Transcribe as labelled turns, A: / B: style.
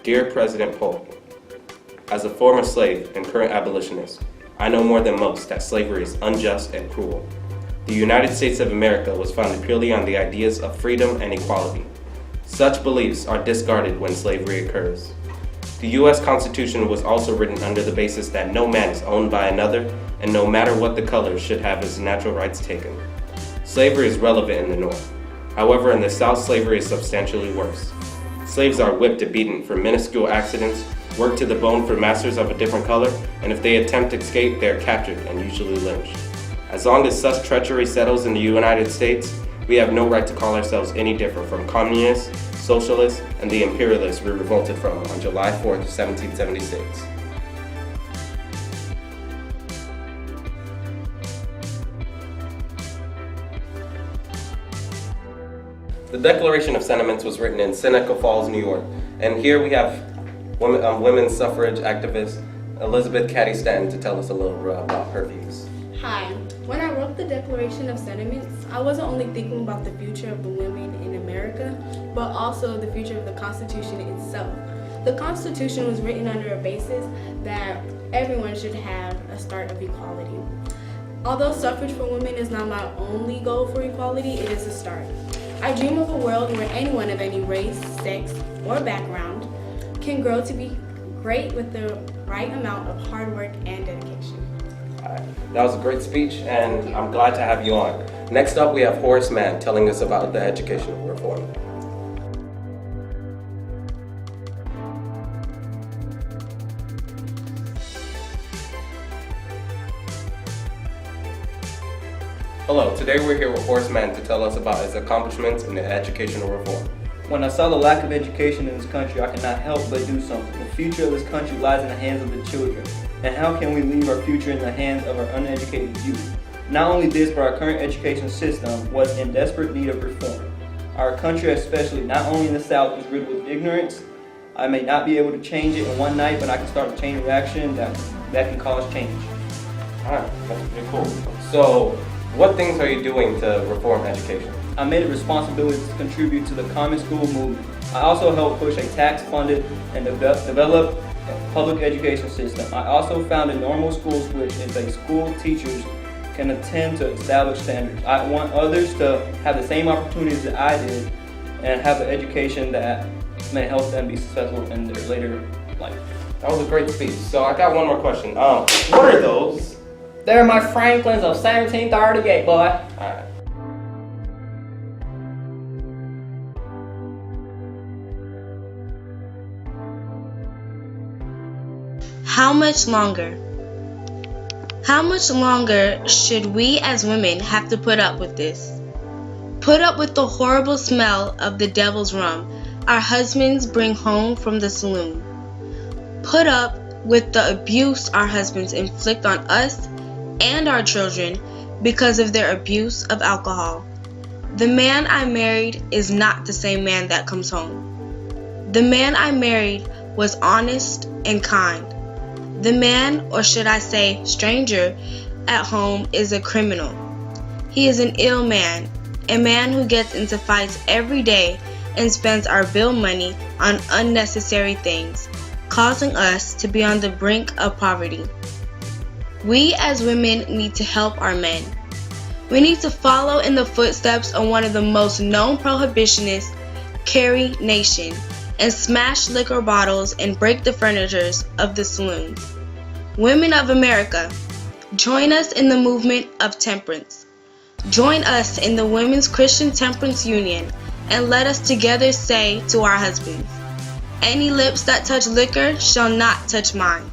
A: Dear President Polk, as a former slave and current abolitionist, I know more than most that slavery is unjust and cruel. The United States of America was founded purely on the ideas of freedom and equality. Such beliefs are discarded when slavery occurs. The U.S. Constitution was also written under the basis that no man is owned by another, and no matter what the color, should have his natural rights taken. Slavery is relevant in the North. However, in the South, slavery is substantially worse. Slaves are whipped and beaten for minuscule accidents, worked to the bone for masters of a different color, and if they attempt to escape, they are captured and usually lynched. As long as such treachery settles in the United States, we have no right to call ourselves any different from communists, socialists, and the imperialists we revolted from on July 4th, 1776. The Declaration of Sentiments was written in Seneca Falls, New York, and here we have women's suffrage activist Elizabeth Cady Stanton to tell us a little about her views.
B: Hi. When I wrote the Declaration of Sentiments, I wasn't only thinking about the future of the women in America, but also the future of the Constitution itself. The Constitution was written under a basis that everyone should have a start of equality. Although suffrage for women is not my only goal for equality, it is a start. I dream of a world where anyone of any race, sex, or background can grow to be great with the right amount of hard work and dedication.
A: That was a great speech, and I'm glad to have you on. Next up, we have Horace Mann telling us about the educational reform. Hello, today we're here with Horace Mann to tell us about his accomplishments in the educational reform.
C: When I saw the lack of education in this country, I could not help but do something. The future of this country lies in the hands of the children. And how can we leave our future in the hands of our uneducated youth? Not only this, but our current education system was in desperate need of reform. Our country, especially, not only in the South, is riddled with ignorance. I may not be able to change it in one night, but I can start a chain reaction that can cause change.
A: Alright, that's pretty cool. So, what things are you doing to reform education?
C: I made it a responsibility to contribute to the common school movement. I also helped push a tax-funded and developed public education system. I also founded Normal Schools, which is a school teachers can attend to established standards. I want others to have the same opportunities that I did and have an education that may help them be successful in their later life.
A: That was a great speech. So I got one more question. What are those?
C: They're my Franklins of 1738, boy.
A: Alright.
D: How much longer? How much longer should we as women have to put up with this? Put up with the horrible smell of the devil's rum our husbands bring home from the saloon? Put up with the abuse our husbands inflict on us and our children because of their abuse of alcohol? The man I married is not the same man that comes home. The man I married was honest and kind. The man, or should I say stranger, at home is a criminal. He is an ill man, a man who gets into fights every day and spends our bill money on unnecessary things, causing us to be on the brink of poverty. We as women need to help our men. We need to follow in the footsteps of one of the most known prohibitionists, Carrie Nation, and smash liquor bottles and break the furniture of the saloons. Women of America, join us in the movement of temperance. Join us in the Women's Christian Temperance Union and let us together say to our husbands, any lips that touch liquor shall not touch mine.